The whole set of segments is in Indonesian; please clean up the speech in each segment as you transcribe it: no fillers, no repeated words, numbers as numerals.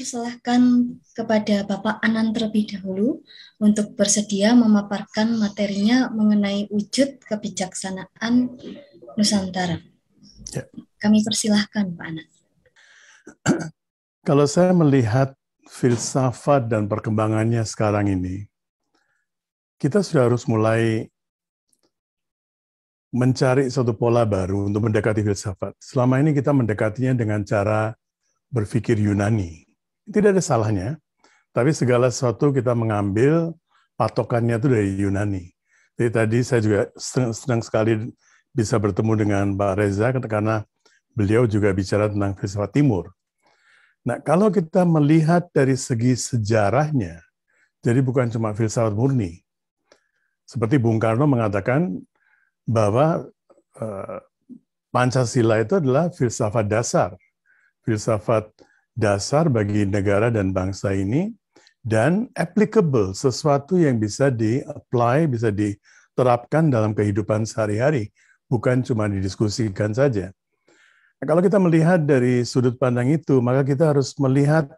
persilahkan kepada Bapak Anan terlebih dahulu untuk bersedia memaparkan materinya mengenai wujud kebijaksanaan Nusantara. Ya. Kami persilahkan, Pak Anan. Kalau saya melihat filsafat dan perkembangannya sekarang ini, kita sudah harus mulai mencari suatu pola baru untuk mendekati filsafat. Selama ini kita mendekatinya dengan cara berpikir Yunani. Tidak ada salahnya, tapi segala sesuatu kita mengambil patokannya itu dari Yunani. Jadi tadi saya juga senang sekali bisa bertemu dengan Pak Reza karena beliau juga bicara tentang filsafat Timur. Nah, kalau kita melihat dari segi sejarahnya, jadi bukan cuma filsafat murni. Seperti Bung Karno mengatakan bahwa Pancasila itu adalah filsafat dasar bagi negara dan bangsa ini, dan applicable, sesuatu yang bisa di-apply, bisa diterapkan dalam kehidupan sehari-hari, bukan cuma didiskusikan saja. Nah, kalau kita melihat dari sudut pandang itu, maka kita harus melihat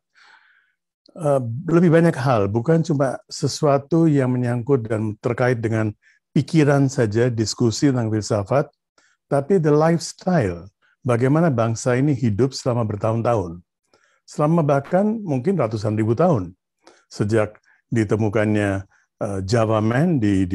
lebih banyak hal, bukan cuma sesuatu yang menyangkut dan terkait dengan pikiran saja, diskusi tentang filsafat, tapi the lifestyle, bagaimana bangsa ini hidup selama bertahun-tahun. Selama bahkan mungkin ratusan ribu tahun. Sejak ditemukannya Java Man di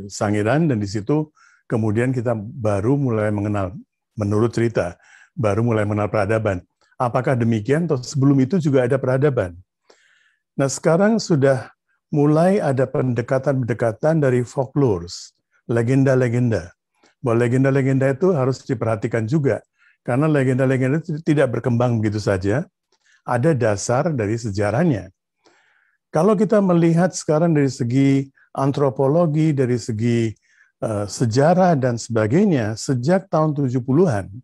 Sangiran, dan di situ kemudian kita baru mulai mengenal, menurut cerita, baru mulai mengenal peradaban. Apakah demikian atau sebelum itu juga ada peradaban? Nah, sekarang sudah mulai ada pendekatan-pendekatan dari folklore, legenda-legenda. Bahwa legenda-legenda itu harus diperhatikan juga, karena legenda-legenda itu tidak berkembang begitu saja, ada dasar dari sejarahnya. Kalau kita melihat sekarang dari segi antropologi, dari segi sejarah dan sebagainya, sejak tahun 70-an,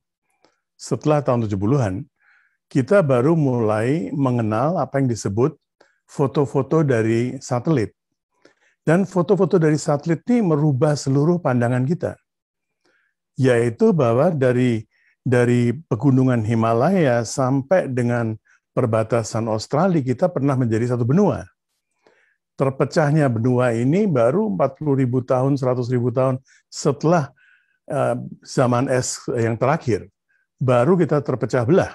setelah tahun 70-an, kita baru mulai mengenal apa yang disebut foto-foto dari satelit. Dan foto-foto dari satelit ini merubah seluruh pandangan kita. Yaitu bahwa dari pegunungan Himalaya sampai dengan perbatasan Australia, kita pernah menjadi satu benua. Terpecahnya benua ini baru 40.000 tahun, 100.000 tahun setelah zaman es yang terakhir. Baru kita terpecah belah.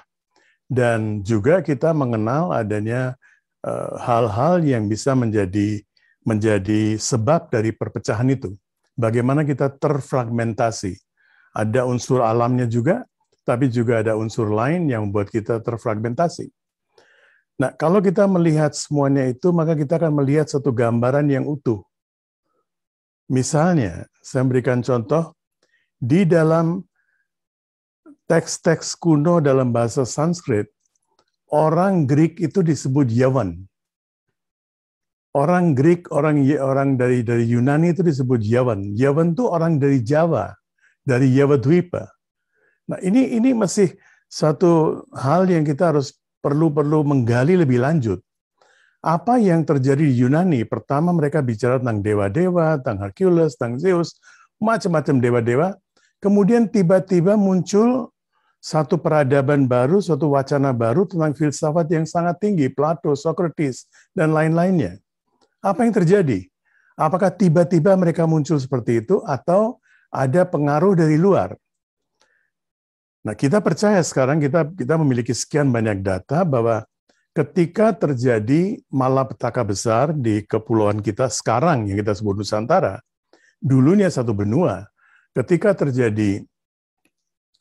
Dan juga kita mengenal adanya hal-hal yang bisa menjadi sebab dari perpecahan itu. Bagaimana kita terfragmentasi. Ada unsur alamnya juga, tapi juga ada unsur lain yang membuat kita terfragmentasi. Nah, kalau kita melihat semuanya itu, maka kita akan melihat satu gambaran yang utuh. Misalnya, saya memberikan contoh, di dalam teks-teks kuno dalam bahasa Sanskrit, orang Greek itu disebut Yavan. Orang Greek, orang dari Yunani itu disebut Yavan. Yavan itu orang dari Jawa, dari Yawadwipa. Nah, ini masih satu hal yang kita harus perlu menggali lebih lanjut. Apa yang terjadi di Yunani? Pertama mereka bicara tentang dewa-dewa, tentang Hercules, tentang Zeus, macam-macam dewa-dewa. Kemudian tiba-tiba muncul satu peradaban baru, suatu wacana baru tentang filsafat yang sangat tinggi, Plato, Socrates, dan lain-lainnya. Apa yang terjadi? Apakah tiba-tiba mereka muncul seperti itu, atau ada pengaruh dari luar? Nah, kita percaya sekarang kita memiliki sekian banyak data bahwa ketika terjadi malapetaka besar di kepulauan kita sekarang yang kita sebut Nusantara, dulunya satu benua, ketika terjadi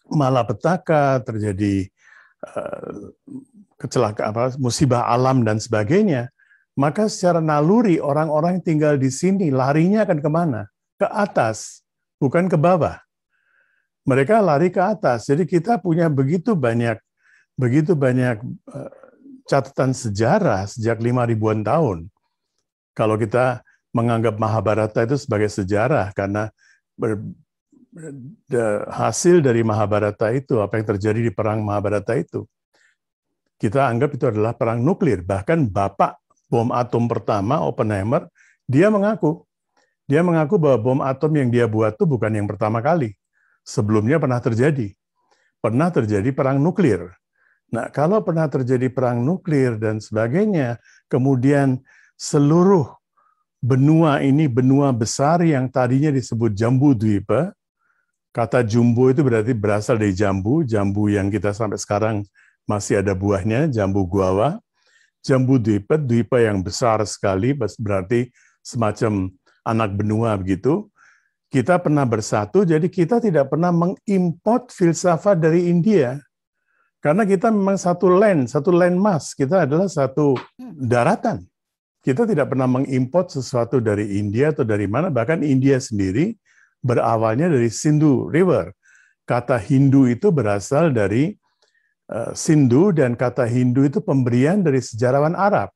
malapetaka, terjadi kecelakaan, musibah alam dan sebagainya, maka secara naluri orang-orang yang tinggal di sini larinya akan kemana? Ke atas, bukan ke bawah. Mereka lari ke atas. Jadi kita punya begitu banyak catatan sejarah sejak 5.000-an tahun. Kalau kita menganggap Mahabharata itu sebagai sejarah, karena hasil dari Mahabharata itu, apa yang terjadi di perang Mahabharata itu, kita anggap itu adalah perang nuklir. Bahkan bapak bom atom pertama, Oppenheimer, dia mengaku bahwa bom atom yang dia buat itu bukan yang pertama kali. Sebelumnya pernah terjadi perang nuklir. Nah, kalau pernah terjadi perang nuklir dan sebagainya, kemudian seluruh benua ini, benua besar yang tadinya disebut Jambu Dwipa, kata jumbo itu berarti berasal dari jambu, jambu yang kita sampai sekarang masih ada buahnya, jambu guava. Jambu Dwipa, Dwipa yang besar sekali, berarti semacam anak benua begitu. Kita pernah bersatu, jadi kita tidak pernah mengimport filsafat dari India. Karena kita memang satu landmass, kita adalah satu daratan. Kita tidak pernah mengimport sesuatu dari India atau dari mana, bahkan India sendiri berawalnya dari Sindhu River. Kata Hindu itu berasal dari Sindhu, dan kata Hindu itu pemberian dari sejarawan Arab.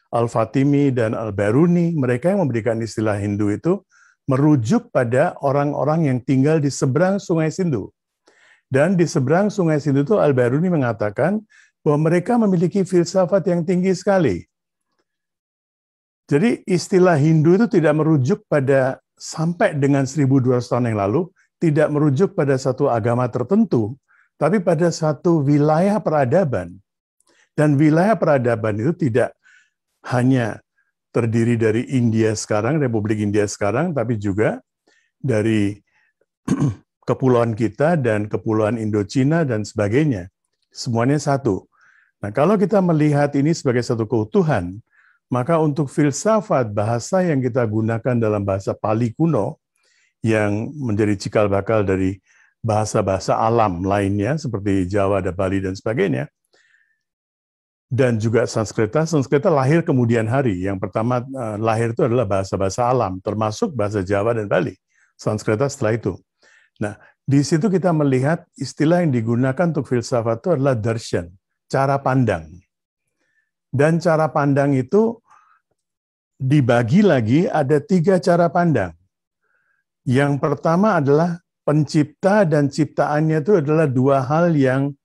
Al-Fatimi dan Al-Biruni, mereka yang memberikan istilah Hindu itu merujuk pada orang-orang yang tinggal di seberang Sungai Sindhu. Dan di seberang Sungai Sindhu itu Al-Biruni mengatakan bahwa mereka memiliki filsafat yang tinggi sekali. Jadi istilah Hindu itu tidak merujuk pada sampai dengan 1200 tahun yang lalu, tidak merujuk pada satu agama tertentu, tapi pada satu wilayah peradaban. Dan wilayah peradaban itu tidak hanya terdiri dari India sekarang, Republik India sekarang, tapi juga dari kepulauan kita dan kepulauan Indochina dan sebagainya. Semuanya satu. Nah, kalau kita melihat ini sebagai satu keutuhan, maka untuk filsafat bahasa yang kita gunakan dalam bahasa Pali kuno, yang menjadi cikal bakal dari bahasa-bahasa alam lainnya, seperti Jawa, dan Bali, dan sebagainya, dan juga Sanskerta lahir kemudian hari. Yang pertama lahir itu adalah bahasa-bahasa alam, termasuk bahasa Jawa dan Bali. Sanskerta setelah itu. Nah, di situ kita melihat istilah yang digunakan untuk filsafat itu adalah darshan, cara pandang. Dan cara pandang itu dibagi lagi ada 3 cara pandang. Yang pertama adalah pencipta dan ciptaannya itu adalah 2 hal yang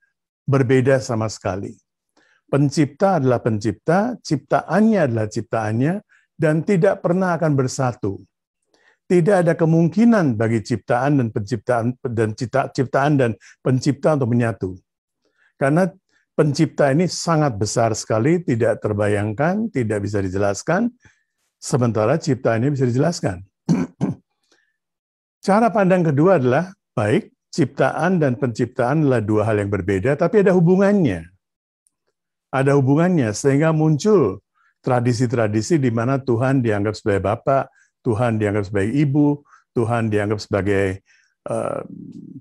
berbeda sama sekali. Pencipta adalah pencipta, ciptaannya adalah ciptaannya, dan tidak pernah akan bersatu. Tidak ada kemungkinan bagi ciptaan dan penciptaan dan ciptaan dan pencipta untuk menyatu. Karena pencipta ini sangat besar sekali, tidak terbayangkan, tidak bisa dijelaskan, sementara ciptaannya bisa dijelaskan. Cara pandang kedua adalah, baik, ciptaan dan penciptaan adalah 2 hal yang berbeda, tapi ada hubungannya. Ada hubungannya, sehingga muncul tradisi-tradisi di mana Tuhan dianggap sebagai Bapa, Tuhan dianggap sebagai Ibu, Tuhan dianggap sebagai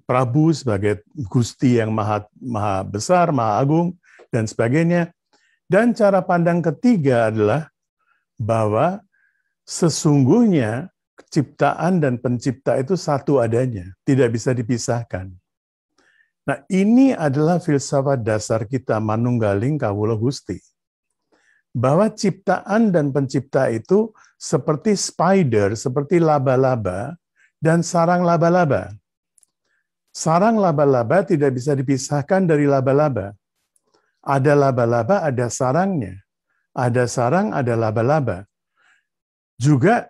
Prabu, sebagai Gusti yang maha besar, maha agung, dan sebagainya. Dan cara pandang ketiga adalah bahwa sesungguhnya ciptaan dan pencipta itu satu adanya, tidak bisa dipisahkan. Nah, ini adalah filsafat dasar kita, manunggaling kawula Gusti. Bahwa ciptaan dan pencipta itu seperti spider, seperti laba-laba, dan sarang laba-laba. Sarang laba-laba tidak bisa dipisahkan dari laba-laba. Ada laba-laba, ada sarangnya. Ada sarang, ada laba-laba. Juga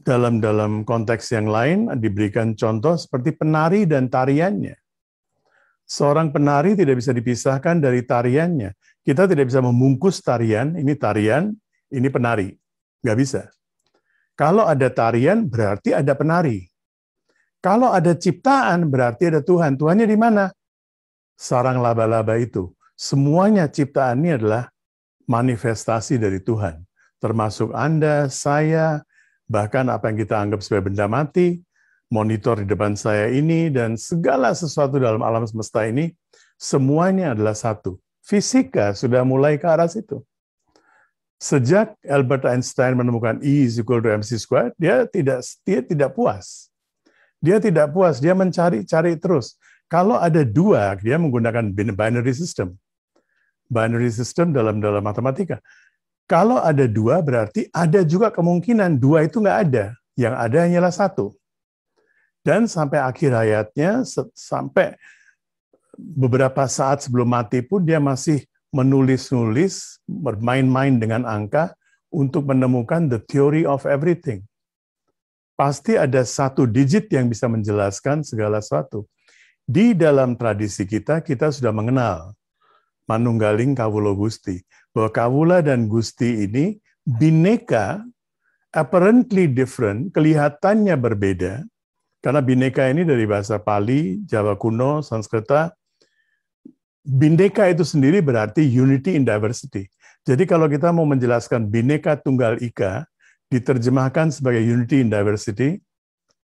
dalam konteks yang lain diberikan contoh seperti penari dan tariannya. Seorang penari tidak bisa dipisahkan dari tariannya. Kita tidak bisa membungkus tarian, ini penari. Nggak bisa. Kalau ada tarian, berarti ada penari. Kalau ada ciptaan, berarti ada Tuhan. Tuhannya di mana? Sarang laba-laba itu. Semuanya ciptaan ini adalah manifestasi dari Tuhan. Termasuk Anda, saya, bahkan apa yang kita anggap sebagai benda mati, monitor di depan saya ini, dan segala sesuatu dalam alam semesta ini, semuanya adalah satu. Fisika sudah mulai ke arah situ. Sejak Albert Einstein menemukan E = mc², dia tidak puas. Dia tidak puas, dia mencari terus. Kalau ada 2, dia menggunakan binary system. Binary system dalam matematika. Kalau ada 2, berarti ada juga kemungkinan 2 itu nggak ada. Yang ada hanyalah 1. Dan sampai akhir hayatnya, sampai beberapa saat sebelum mati pun dia masih menulis-nulis, bermain-main dengan angka untuk menemukan the theory of everything. Pasti ada 1 digit yang bisa menjelaskan segala sesuatu. Di dalam tradisi kita sudah mengenal manunggaling kawula Gusti. Bahwa kawula dan Gusti ini bineka, apparently different, kelihatannya berbeda, karena bineka ini dari bahasa Pali, Jawa kuno, Sanskerta. Bineka itu sendiri berarti unity in diversity. Jadi kalau kita mau menjelaskan bineka tunggal ika, diterjemahkan sebagai unity in diversity,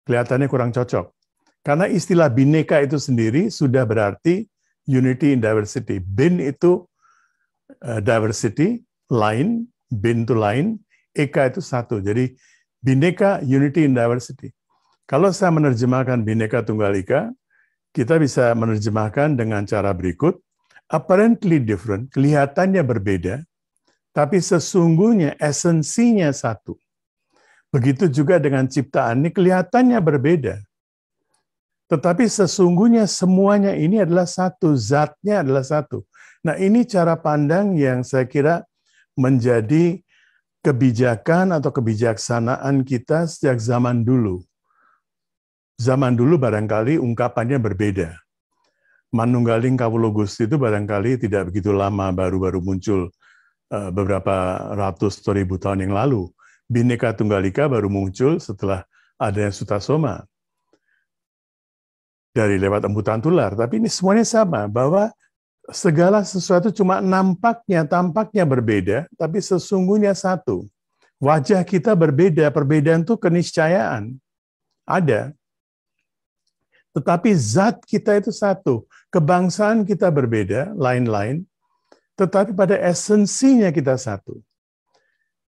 kelihatannya kurang cocok. Karena istilah bineka itu sendiri sudah berarti unity in diversity. Bin itu diversity, lain, bin itu lain, eka itu satu. Jadi bineka, unity in diversity. Kalau saya menerjemahkan bineka tunggal ika, kita bisa menerjemahkan dengan cara berikut. Apparently different, kelihatannya berbeda, tapi sesungguhnya esensinya satu. Begitu juga dengan ciptaan ini kelihatannya berbeda. Tetapi sesungguhnya semuanya ini adalah satu, zatnya adalah satu. Nah, ini cara pandang yang saya kira menjadi kebijakan atau kebijaksanaan kita sejak zaman dulu. Zaman dulu barangkali ungkapannya berbeda. Manunggaling kawula Gusti itu barangkali tidak begitu lama, baru-baru muncul beberapa ratus atau ribu tahun yang lalu. Bhinneka Tunggal Ika baru muncul setelah adanya Sutasoma dari lewat embutan tular. Tapi ini semuanya sama, bahwa segala sesuatu cuma tampaknya berbeda, tapi sesungguhnya satu. Wajah kita berbeda, perbedaan itu keniscayaan. Ada. Tetapi zat kita itu satu. Kebangsaan kita berbeda, lain-lain, tetapi pada esensinya kita satu.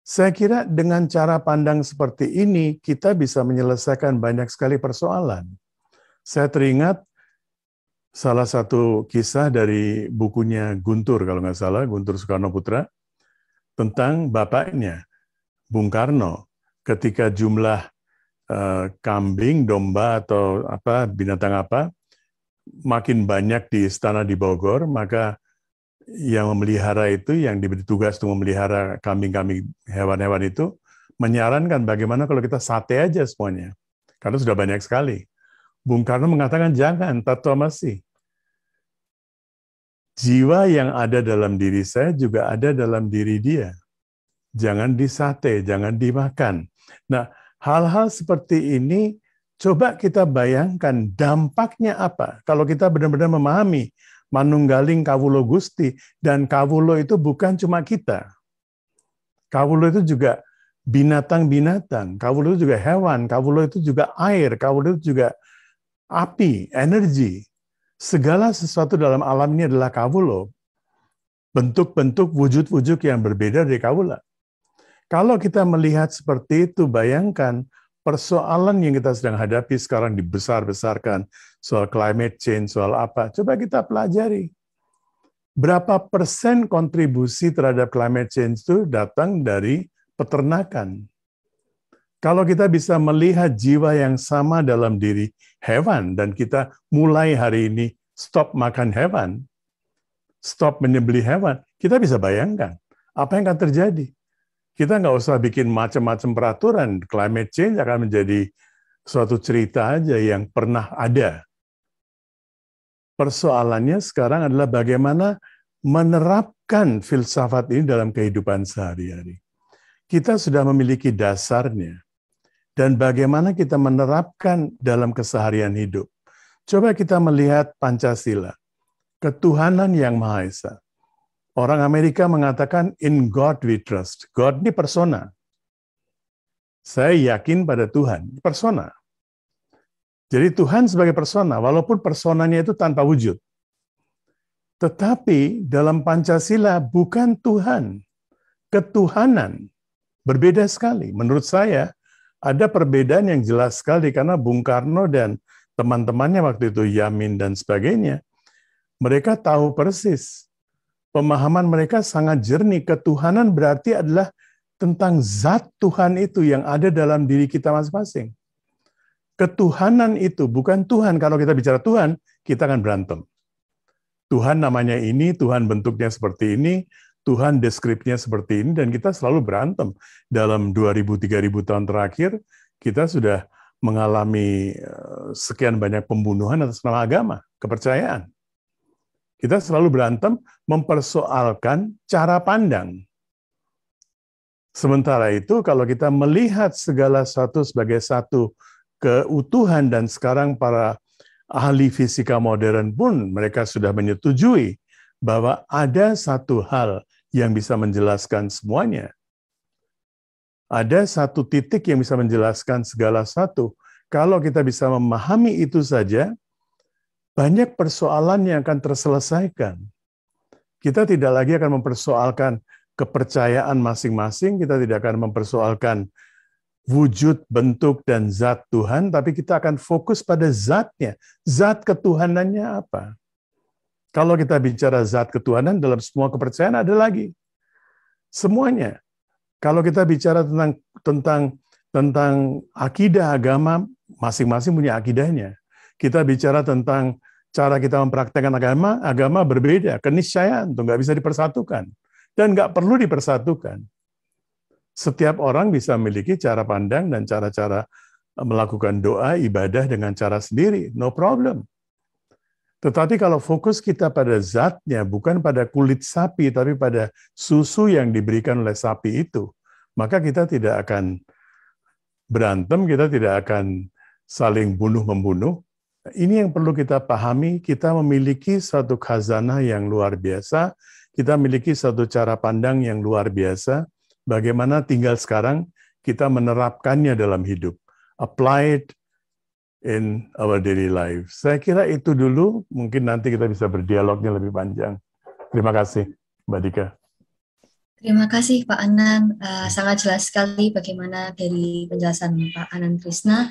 Saya kira dengan cara pandang seperti ini, kita bisa menyelesaikan banyak sekali persoalan. Saya teringat salah satu kisah dari bukunya Guntur, kalau nggak salah, Guntur Soekarno Putra, tentang bapaknya, Bung Karno, ketika jumlah kambing, domba, atau binatang makin banyak di istana di Bogor, maka yang memelihara itu, yang diberi tugas untuk memelihara kambing-kambing, hewan-hewan itu, menyarankan bagaimana kalau kita sate aja semuanya. Karena sudah banyak sekali. Bung Karno mengatakan, jangan, tato masih. Jiwa yang ada dalam diri saya juga ada dalam diri dia. Jangan disate, jangan dimakan. Nah, hal-hal seperti ini, coba kita bayangkan dampaknya apa kalau kita benar-benar memahami manunggaling kawula Gusti, dan kawula itu bukan cuma kita. Kawula itu juga binatang-binatang, kawula itu juga hewan, kawula itu juga air, kawula itu juga api, energi. Segala sesuatu dalam alam ini adalah kawula. Bentuk-bentuk, wujud-wujud yang berbeda dari kawula. Kalau kita melihat seperti itu, bayangkan persoalan yang kita sedang hadapi sekarang dibesar-besarkan, soal climate change, soal apa. Coba kita pelajari. Berapa persen kontribusi terhadap climate change itu datang dari peternakan? Kalau kita bisa melihat jiwa yang sama dalam diri hewan, dan kita mulai hari ini stop makan hewan, stop menyembelih hewan, kita bisa bayangkan apa yang akan terjadi. Kita nggak usah bikin macam-macam peraturan. Climate change akan menjadi suatu cerita aja yang pernah ada. Persoalannya sekarang adalah bagaimana menerapkan filsafat ini dalam kehidupan sehari-hari. Kita sudah memiliki dasarnya. Dan bagaimana kita menerapkan dalam keseharian hidup. Coba kita melihat Pancasila. Ketuhanan yang Maha Esa. Orang Amerika mengatakan, in God we trust. God ini persona. Saya yakin pada Tuhan, persona. Jadi Tuhan sebagai persona, walaupun personanya itu tanpa wujud. Tetapi dalam Pancasila bukan Tuhan, ketuhanan. Berbeda sekali. Menurut saya, ada perbedaan yang jelas sekali, karena Bung Karno dan teman-temannya waktu itu, Yamin dan sebagainya, mereka tahu persis. Pemahaman mereka sangat jernih. Ketuhanan berarti adalah tentang zat Tuhan itu yang ada dalam diri kita masing-masing. Ketuhanan itu bukan Tuhan. Kalau kita bicara Tuhan, kita akan berantem. Tuhan namanya ini, Tuhan bentuknya seperti ini, Tuhan deskripsinya seperti ini, dan kita selalu berantem. Dalam 2000-3000 tahun terakhir, kita sudah mengalami sekian banyak pembunuhan atas nama agama, kepercayaan. Kita selalu berantem mempersoalkan cara pandang. Sementara itu, kalau kita melihat segala sesuatu sebagai satu keutuhan, dan sekarang para ahli fisika modern pun mereka sudah menyetujui bahwa ada satu hal yang bisa menjelaskan semuanya. Ada satu titik yang bisa menjelaskan segala sesuatu. Kalau kita bisa memahami itu saja, banyak persoalan yang akan terselesaikan. Kita tidak lagi akan mempersoalkan kepercayaan masing-masing, kita tidak akan mempersoalkan wujud, bentuk, dan zat Tuhan, tapi kita akan fokus pada zatnya. Zat ketuhanannya apa? Kalau kita bicara zat ketuhanan, dalam semua kepercayaan ada lagi. Semuanya. Kalau kita bicara tentang akidah agama, masing-masing punya akidahnya. Kita bicara tentang cara kita mempraktekkan agama berbeda. Keniscayaan itu nggak bisa dipersatukan. Dan nggak perlu dipersatukan. Setiap orang bisa memiliki cara pandang dan cara-cara melakukan doa, ibadah dengan cara sendiri. No problem. Tetapi kalau fokus kita pada zatnya, bukan pada kulit sapi, tapi pada susu yang diberikan oleh sapi itu, maka kita tidak akan berantem, kita tidak akan saling bunuh-membunuh. Ini yang perlu kita pahami, kita memiliki satu khazanah yang luar biasa, kita memiliki satu cara pandang yang luar biasa, bagaimana tinggal sekarang kita menerapkannya dalam hidup. Apply it in our daily life. Saya kira itu dulu, mungkin nanti kita bisa berdialognya lebih panjang. Terima kasih, Mbak Dika. Terima kasih Pak Anand, sangat jelas sekali bagaimana dari penjelasan Pak Anand Krishna,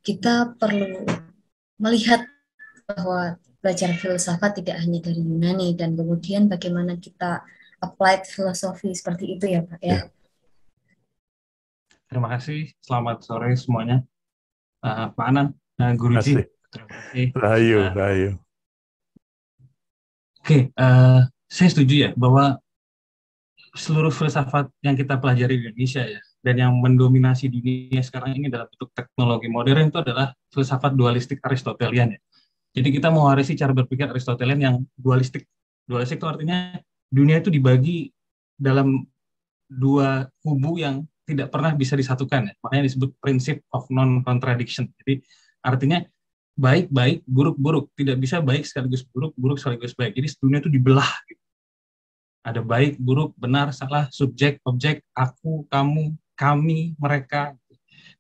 kita perlu melihat bahwa belajar filsafat tidak hanya dari Yunani, dan kemudian bagaimana kita applied filosofi seperti itu ya Pak ya. Terima kasih, selamat sore semuanya. Pak Anand, Guruji. Terima kasih. Rahayu. Oke, saya setuju ya bahwa seluruh filsafat yang kita pelajari di Indonesia ya, dan yang mendominasi dunia sekarang ini dalam bentuk teknologi modern itu adalah filsafat dualistik Aristotelian ya. Jadi kita mewarisi cara berpikir Aristotelian yang dualistik. Dualistik itu artinya dunia itu dibagi dalam dua kubu yang tidak pernah bisa disatukan ya. Makanya disebut prinsip of non-contradiction. Jadi artinya baik-baik, buruk-buruk. Tidak bisa baik sekaligus buruk, buruk sekaligus baik. Jadi dunia itu dibelah. Gitu. Ada baik, buruk, benar, salah, subjek, objek, aku, kamu, kami, mereka.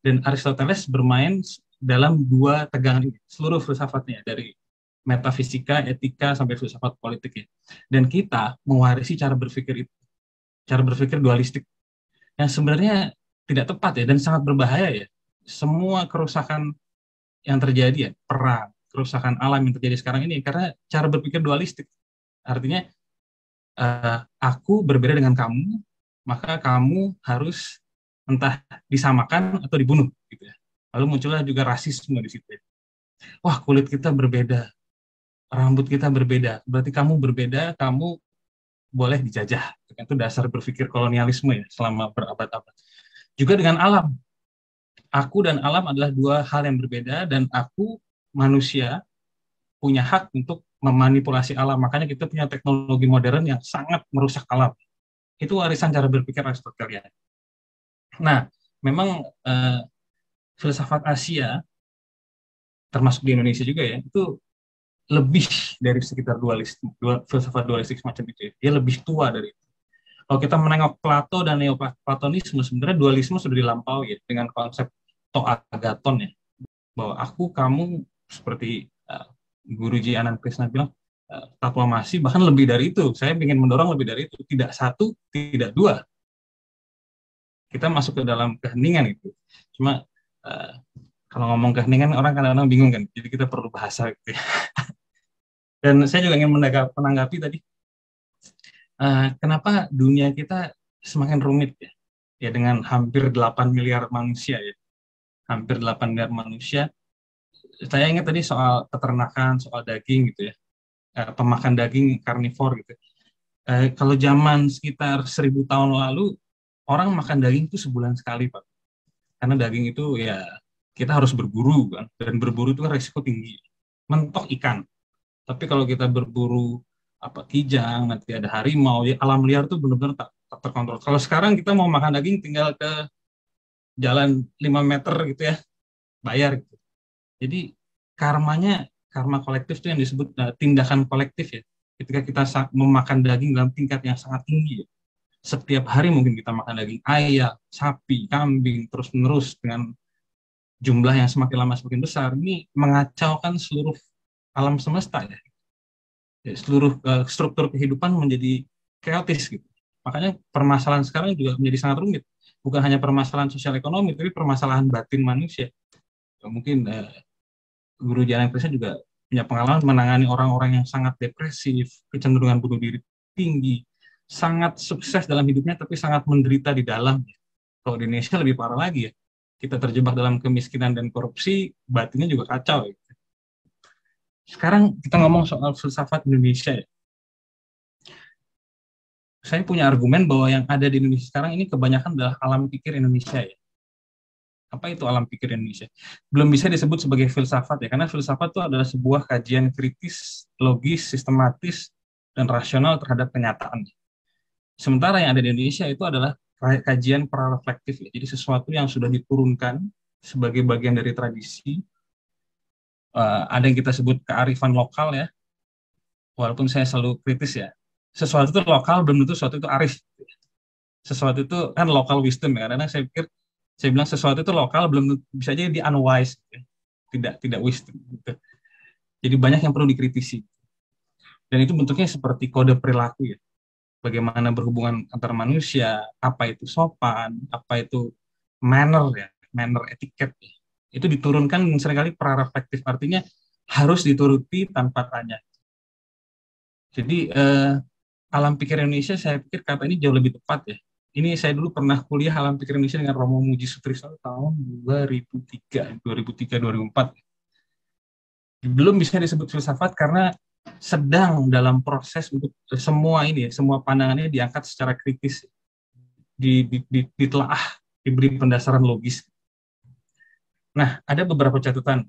Dan Aristoteles bermain dalam dua tegangan ini. Seluruh filsafatnya, dari metafisika, etika, sampai filsafat politik ya. Dan kita mewarisi cara berpikir itu. Cara berpikir dualistik. Yang sebenarnya tidak tepat ya, dan sangat berbahaya ya. Semua kerusakan yang terjadi ya, perang, kerusakan alam yang terjadi sekarang ini, karena cara berpikir dualistik. Artinya, aku berbeda dengan kamu, maka kamu harus entah disamakan atau dibunuh. Gitu ya. Lalu muncullah juga rasisme di situ. Wah, kulit kita berbeda, rambut kita berbeda, berarti kamu berbeda, kamu boleh dijajah. Itu dasar berpikir kolonialisme ya, selama berabad-abad. Juga dengan alam. Aku dan alam adalah dua hal yang berbeda, dan aku, manusia, punya hak untuk memanipulasi alam. Makanya kita punya teknologi modern yang sangat merusak alam. Itu warisan cara berpikir Aristotelian. Nah, memang filsafat Asia, termasuk di Indonesia juga ya, itu lebih dari sekitar filsafat dualistik semacam itu ya. Dia lebih tua dari itu. Kalau kita menengok Plato dan Neoplatonisme, sebenarnya dualisme sudah dilampaui ya, dengan konsep to-agaton ya. Bahwa aku, kamu, seperti Guruji Anand Krishna bilang, tatwamasi, bahkan lebih dari itu. Saya ingin mendorong lebih dari itu. Tidak satu, tidak dua. Kita masuk ke dalam keheningan itu. Cuma kalau ngomong keheningan orang kadang-kadang bingung kan. Jadi kita perlu bahasa gitu ya. Dan saya juga ingin menanggapi tadi. Kenapa dunia kita semakin rumit ya? Ya dengan hampir 8 miliar manusia ya. Hampir 8 miliar manusia. Saya ingat tadi soal peternakan, soal daging gitu ya. Pemakan daging karnivor gitu. Kalau zaman sekitar 1000 tahun lalu, orang makan daging itu sebulan sekali, Pak. Karena daging itu ya kita harus berburu kan, dan berburu itu kan resiko tinggi. Mentok ikan. Tapi kalau kita berburu apa kijang, nanti ada harimau, ya alam liar tuh benar-benar tak terkontrol. Kalau sekarang kita mau makan daging tinggal ke jalan 5 meter gitu ya, bayar gitu. Jadi karma kolektif itu yang disebut tindakan kolektif ya. Ketika kita memakan daging dalam tingkat yang sangat tinggi ya. Setiap hari mungkin kita makan daging ayam, sapi, kambing, terus-menerus dengan jumlah yang semakin lama semakin besar. Ini mengacaukan seluruh alam semesta ya. Seluruh struktur kehidupan menjadi chaotis gitu. Makanya permasalahan sekarang juga menjadi sangat rumit. Bukan hanya permasalahan sosial ekonomi, tapi permasalahan batin manusia. Mungkin Guru Jalan Krishna juga punya pengalaman menangani orang-orang yang sangat depresif, kecenderungan bunuh diri tinggi, sangat sukses dalam hidupnya tapi sangat menderita di dalam. Kalau di Indonesia lebih parah lagi ya. Kita terjebak dalam kemiskinan dan korupsi, batinnya juga kacau. Ya. Sekarang kita ngomong soal filsafat Indonesia ya. Saya punya argumen bahwa yang ada di Indonesia sekarang ini kebanyakan adalah alam pikir Indonesia ya. Apa itu alam pikir Indonesia? Belum bisa disebut sebagai filsafat ya, karena filsafat itu adalah sebuah kajian kritis, logis, sistematis, dan rasional terhadap kenyataan. Sementara yang ada di Indonesia itu adalah kajian prareflektif ya. Jadi sesuatu yang sudah diturunkan sebagai bagian dari tradisi. Ada yang kita sebut kearifan lokal ya. Walaupun saya selalu kritis ya. Sesuatu itu lokal belum tentu sesuatu itu arif. Sesuatu itu kan local wisdom ya. Karena saya pikir saya bilang sesuatu itu lokal belum bisa jadi di unwise ya. Tidak wisdom gitu. Jadi banyak yang perlu dikritisi. Dan itu bentuknya seperti kode perilaku ya. Bagaimana berhubungan antar manusia, apa itu sopan, apa itu manner ya, manner etiket ya. Itu diturunkan seringkali prareflektif, artinya harus dituruti tanpa tanya. Jadi alam pikir Indonesia saya pikir kata ini jauh lebih tepat ya. Ini saya dulu pernah kuliah alam pikir Indonesia dengan Romo Muji Sutrisno tahun 2003-2004. Belum bisa disebut filsafat karena sedang dalam proses untuk semua ini, semua pandangannya diangkat secara kritis, ditelaah, diberi pendasaran logis. Nah, ada beberapa catatan.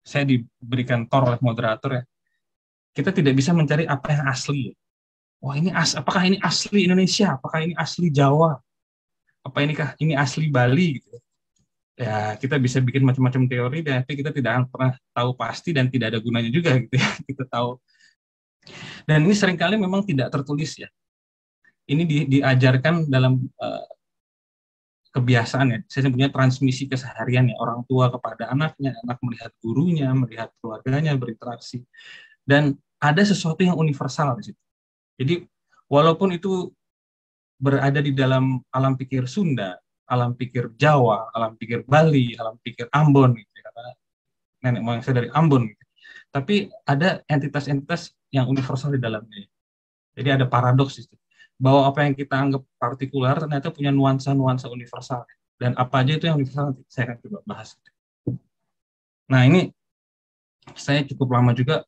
Saya diberikan tor oleh moderator ya. Kita tidak bisa mencari apa yang asli. Wah, apakah ini asli Indonesia? Apakah ini asli Jawa? Ini asli Bali? Gitu. Ya, kita bisa bikin macam-macam teori, tapi kita tidak akan pernah tahu pasti dan tidak ada gunanya juga gitu ya. Kita tahu. Dan ini seringkali memang tidak tertulis ya. Ini diajarkan dalam kebiasaan ya. Saya sebutnya transmisi keseharian ya. Orang tua kepada anaknya, anak melihat gurunya, melihat keluarganya, berinteraksi. Dan ada sesuatu yang universal di situ. Jadi walaupun itu berada di dalam alam pikir Sunda, alam pikir Jawa, alam pikir Bali, alam pikir Ambon, gitu, karena nenek moyang saya dari Ambon. Gitu. Tapi ada entitas-entitas yang universal di dalamnya. Jadi ada paradoks itu. Bahwa apa yang kita anggap partikular ternyata punya nuansa-nuansa universal. Dan apa aja itu yang universal, saya akan coba bahas. Nah ini saya cukup lama juga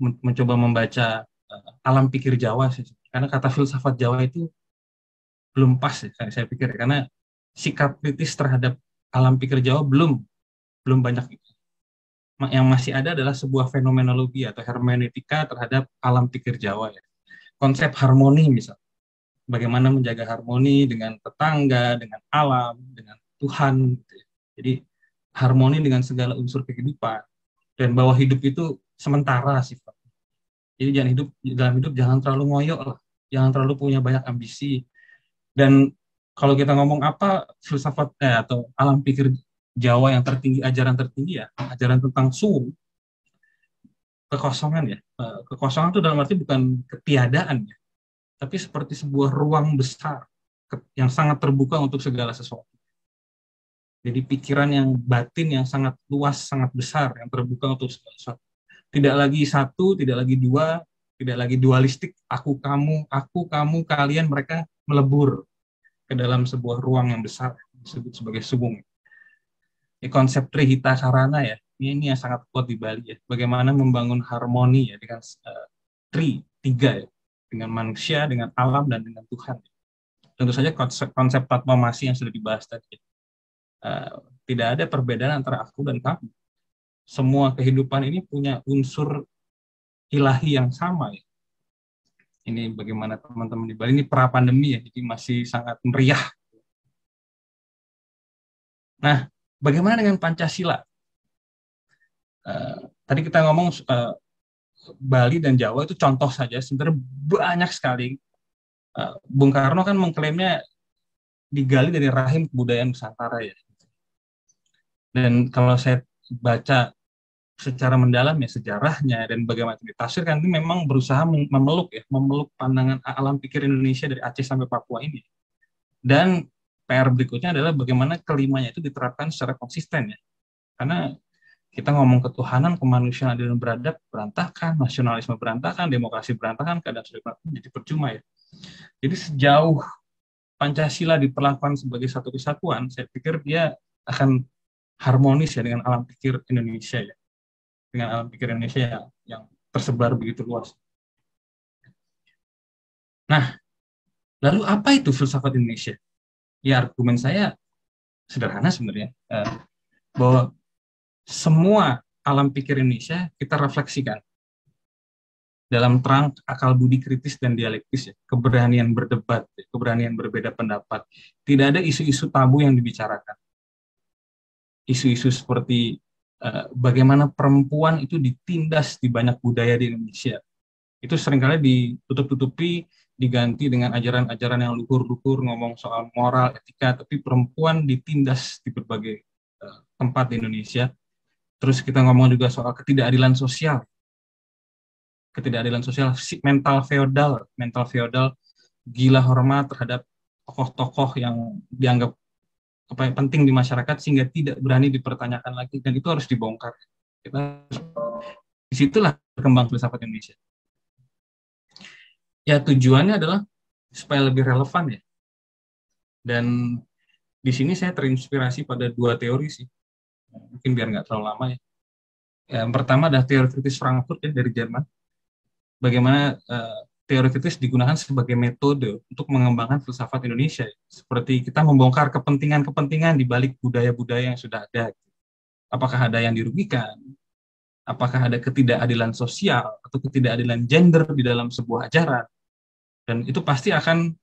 mencoba membaca alam pikir Jawa sih. Karena kata filsafat Jawa itu belum pas ya, saya pikir. Karena sikap kritis terhadap alam pikir Jawa belum banyak. Yang masih ada adalah sebuah fenomenologi atau hermeneutika terhadap alam pikir Jawa ya. Konsep harmoni misalnya. Bagaimana menjaga harmoni dengan tetangga, dengan alam, dengan Tuhan. Gitu ya. Jadi harmoni dengan segala unsur kehidupan. Dan bahwa hidup itu sementara sifatnya. Jadi dalam hidup jangan terlalu ngoyo lah. Jangan terlalu punya banyak ambisi. Dan kalau kita ngomong apa filsafat atau alam pikir Jawa yang tertinggi, ajaran tertinggi ya, ajaran tentang suwung, kekosongan ya. Kekosongan itu dalam arti bukan ketiadaan ya, tapi seperti sebuah ruang besar yang sangat terbuka untuk segala sesuatu. Jadi pikiran yang batin yang sangat luas, sangat besar, yang terbuka untuk segala sesuatu. Tidak lagi satu, tidak lagi dua, tidak lagi dualistik, aku, kamu, kalian, mereka melebur ke dalam sebuah ruang yang besar, disebut sebagai suwung. Konsep Trihita Karana ya, ini yang sangat kuat di Bali ya. Bagaimana membangun harmoni ya dengan tiga ya, dengan manusia, dengan alam dan dengan Tuhan. Tentu saja konsep tatmamasi yang sudah dibahas tadi. Tidak ada perbedaan antara aku dan kamu. Semua kehidupan ini punya unsur ilahi yang sama ya. Ini bagaimana teman-teman di Bali, ini pra-pandemi ya, jadi masih sangat meriah. Nah, bagaimana dengan Pancasila? Tadi kita ngomong Bali dan Jawa itu contoh saja, sebenarnya banyak sekali. Bung Karno kan mengklaimnya digali dari rahim kebudayaan Nusantara ya. Dan kalau saya baca secara mendalam ya sejarahnya dan bagaimana ditafsirkan, itu memang berusaha memeluk pandangan alam pikir Indonesia dari Aceh sampai Papua ini. Dan PR berikutnya adalah bagaimana kelimanya itu diterapkan secara konsisten ya. Karena kita ngomong ketuhanan, kemanusiaan adil dan beradab berantakan, nasionalisme berantakan, demokrasi berantakan, keadaan sudah jadi percuma ya. Jadi sejauh Pancasila diperlakukan sebagai satu kesatuan, saya pikir dia akan harmonis ya dengan alam pikir Indonesia ya. Dengan alam pikir Indonesia yang tersebar begitu luas. Nah, lalu apa itu filsafat Indonesia? Ya, argumen saya sederhana sebenarnya, bahwa semua alam pikir Indonesia kita refleksikan dalam terang akal budi kritis dan dialektis, ya. Keberanian berdebat, ya. Keberanian berbeda pendapat. Tidak ada isu-isu tabu yang dibicarakan. Isu-isu seperti bagaimana perempuan itu ditindas di banyak budaya di Indonesia. Itu seringkali ditutup-tutupi, diganti dengan ajaran-ajaran yang luhur-luhur, ngomong soal moral, etika, tapi perempuan ditindas di berbagai tempat di Indonesia. Terus kita ngomong juga soal ketidakadilan sosial, mental feodal, gila hormat terhadap tokoh-tokoh yang dianggap penting di masyarakat sehingga tidak berani dipertanyakan lagi, dan itu harus dibongkar. Disitulah berkembang filsafat Indonesia. Ya tujuannya adalah supaya lebih relevan ya. Dan di sini saya terinspirasi pada dua teori sih, mungkin biar nggak terlalu lama ya. Yang pertama adalah teori kritis Frankfurt ya, dari Jerman. Bagaimana teori kritis digunakan sebagai metode untuk mengembangkan filsafat Indonesia. Seperti kita membongkar kepentingan-kepentingan di balik budaya-budaya yang sudah ada. Apakah ada yang dirugikan? Apakah ada ketidakadilan sosial atau ketidakadilan gender di dalam sebuah ajaran? Dan itu pasti akan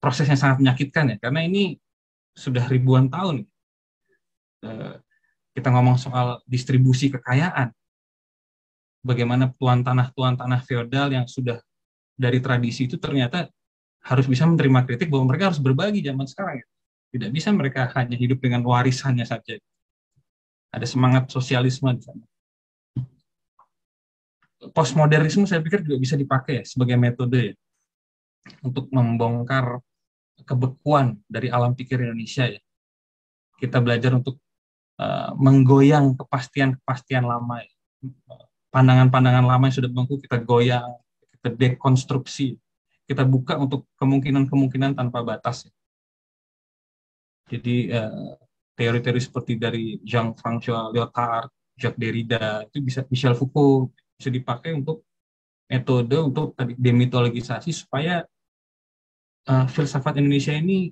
prosesnya sangat menyakitkan ya, karena ini sudah ribuan tahun. Kita ngomong soal distribusi kekayaan. Bagaimana tuan tanah feodal yang sudah dari tradisi itu ternyata harus bisa menerima kritik bahwa mereka harus berbagi zaman sekarang. Tidak bisa mereka hanya hidup dengan warisannya saja. Ada semangat sosialisme di sana. Postmodernisme saya pikir juga bisa dipakai sebagai metode ya, untuk membongkar kebekuan dari alam pikir Indonesia ya. Kita belajar untuk menggoyang kepastian lama ya. Pandangan-pandangan lama yang sudah beku kita goyang, kita dekonstruksi, kita buka untuk kemungkinan-kemungkinan tanpa batas. Jadi teori-teori seperti dari Jean-François Lyotard, Jacques Derrida, itu bisa Michel Foucault bisa dipakai untuk metode untuk demitologisasi supaya filsafat Indonesia ini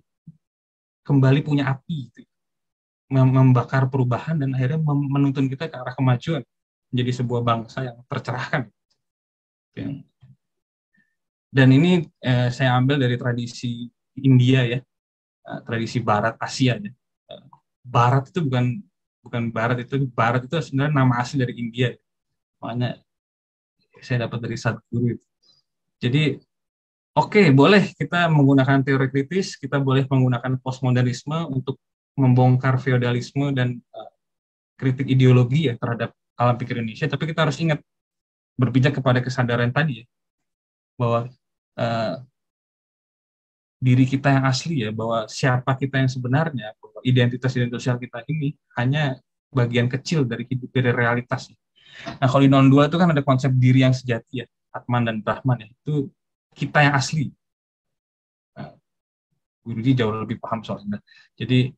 kembali punya api, gitu. Membakar perubahan dan akhirnya menuntun kita ke arah kemajuan, menjadi sebuah bangsa yang tercerahkan. Dan ini saya ambil dari tradisi India ya, tradisi Barat Asia ya. Barat itu bukan Barat itu sebenarnya nama asli dari India. Makanya saya dapat dari Sadhguru. Jadi oke, boleh kita menggunakan teori kritis, kita boleh menggunakan postmodernisme untuk membongkar feodalisme dan kritik ideologi ya terhadap alam pikir Indonesia, tapi kita harus ingat berpijak kepada kesadaran tadi ya, bahwa diri kita yang asli ya, bahwa siapa kita yang sebenarnya, bahwa identitas sosial kita ini hanya bagian kecil dari hidup, dari realitas. Nah, kalau di non dua itu kan ada konsep diri yang sejati ya, Atman dan Brahman ya, itu kita yang asli. Guruji jauh lebih paham soalnya. Jadi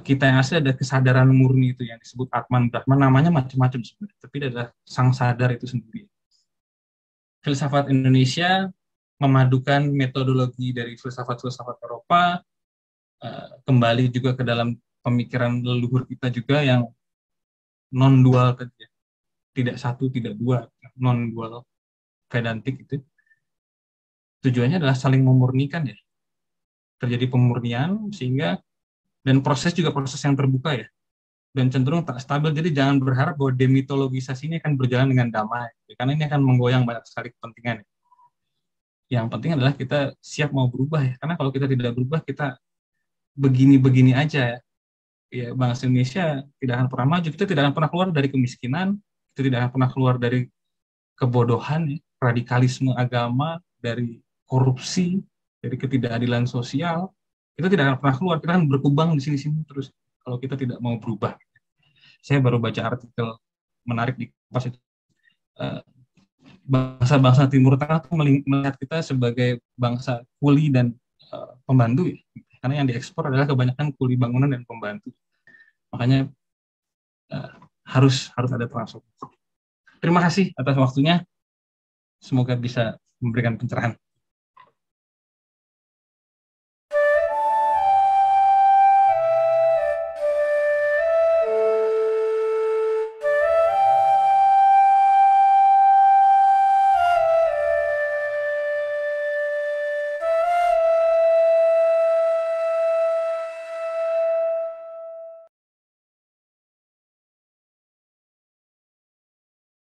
kita yang asli ada kesadaran murni itu yang disebut Atman Brahman, namanya macam-macam sebenarnya, tapi adalah sang sadar itu sendiri. Filsafat Indonesia memadukan metodologi dari filsafat-filsafat Eropa, kembali juga ke dalam pemikiran leluhur kita juga yang non-dual tadi, tidak satu, tidak dua, non-dual, pedantik itu. tujuannya adalah saling memurnikan ya. Terjadi pemurnian sehingga, dan proses juga proses yang terbuka ya, dan cenderung tak stabil. Jadi jangan berharap bahwa demitologisasi ini akan berjalan dengan damai, karena ini akan menggoyang banyak sekali kepentingan. Yang penting adalah kita siap mau berubah ya, karena kalau kita tidak berubah, kita begini-begini aja ya. Ya, bangsa Indonesia tidak akan pernah maju, kita tidak akan pernah keluar dari kemiskinan, kita tidak akan pernah keluar dari kebodohan, ya, radikalisme agama, dari korupsi, dari ketidakadilan sosial. Kita tidak akan pernah keluar, kita akan berkubang di sini-sini terus kalau kita tidak mau berubah. Saya baru baca artikel menarik di Kompas itu. Bangsa-bangsa Timur Tengah tuh melihat kita sebagai bangsa kuli dan pembantu ya. Karena yang diekspor adalah kebanyakan kuli bangunan dan pembantu. Makanya harus ada transformasi. Terima kasih atas waktunya. Semoga bisa memberikan pencerahan.